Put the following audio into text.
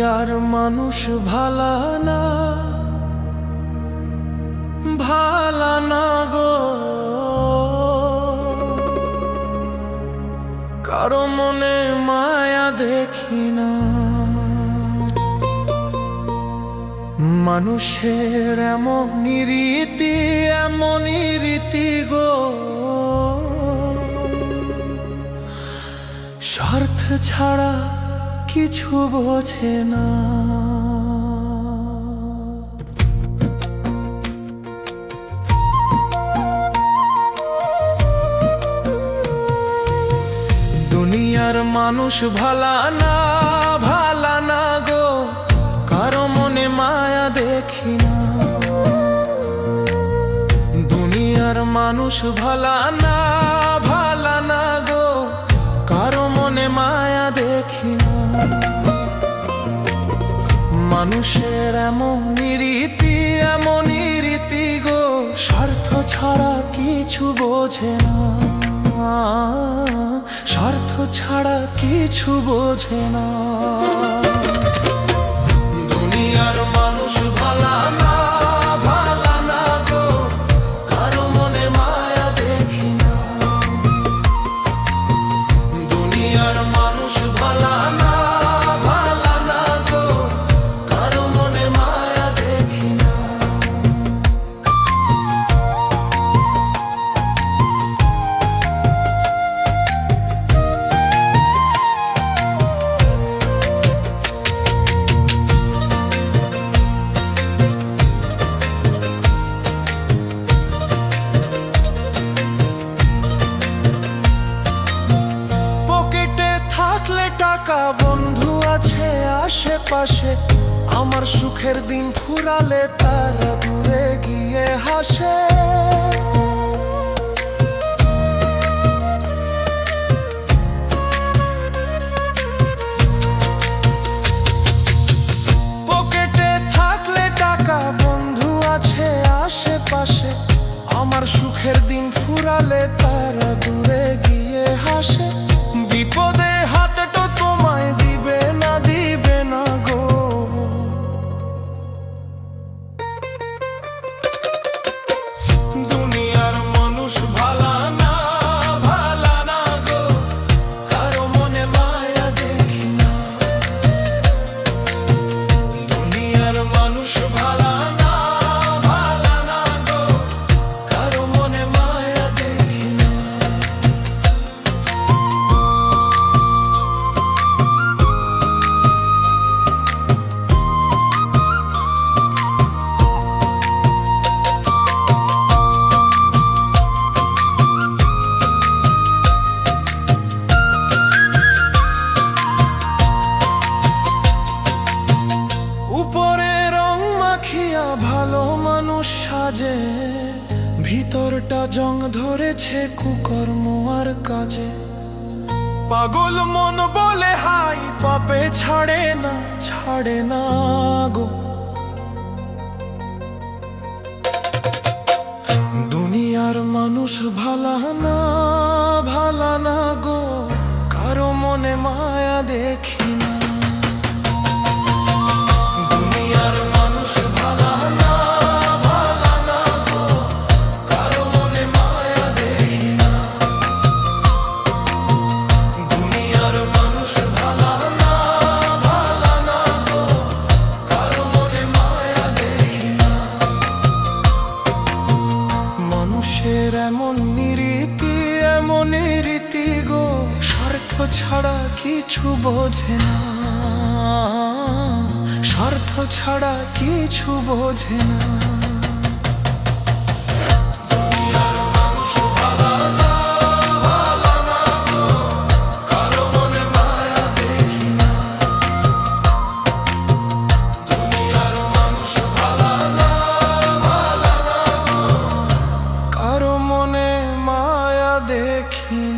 দুনিয়ার মানুষ ভালা না, ভালা না গো। কারো মনে মায়া দেখি না, মানুষের এমনই রীতি, এমনই রীতি গো। স্বার্থ ছাড়া কিছু বোঝে না। দুনিয়ার মানুষ ভালা না, ভালা না গো। কারো মনে মায়া দেখি না, দুনিয়ার মানুষ ভালা না, ভালা না গো। কারো মনে মায়া দেখি না, মানুষের এমনই রীতি, এমনই রীতি গো। স্বার্থ ছাড়া কিছু বোঝে না, স্বার্থ ছাড়া কিছু বোঝে না। দুনিয়ার মানুষ ভালা না, ভালা না গো। কারো মনে মায়া দেখি না, দুনিয়ার মানুষ ভালা না, ভালা না গো। কারো মনে মায়া দেখি না। থাকলে টাকা, বন্ধু আছে আশেপাশে। আমার সুখের দিন ফুরালে তারা দূরে গিয়ে হাসে। পকেটে থাকলে টাকা, বন্ধু আছে আশেপাশে। আমার সুখের দিন ফুরালে তারা দূরে গিয়ে হাসে। বিপদে হাতটা তোমায় দিবে না, দিবে না গো। দুনিয়ার মানুষ ভালা না, ভালা না গো। কারো মনে মায়া দেখি না, দুনিয়ার মানুষ ভালা না, ভালা না গো। কারো মনে মায়া দেখি না। উপরে রং মাখিয়া ভালো মানুষ সাজে, ভিতরটা জং ধরেছে কুকর্ম আর কাজে। পাগল মন বলে হাই, পাপে ছাড়ে না, ছাড়ে না গো। দুনিয়ার মানুষ ভালা না, ভালা না গো। কারো মনে মায়া দেখি না, দুনিয়ার মানুষ ভালা না, ভালা না গো। কারো মনে মায়া দেখি না, দুনিয়ার মানুষ ভালা না, ভালা না গো। কারো মনে মায়া দেখি না। মানুষের এমনই রীতি, এমনই রীতি গো। স্বার্থ ছাড়া কিছু বোঝে না, স্বার্থ ছাড়া কিছু বোঝে না। দুনিয়ার মানুষ ভালা না, ভালা না গো। কারো মনে মায়া দেখি না, দুনিয়ার মানুষ ভালা না, ভালা না গো। কারো মনে মায়া দেখি না।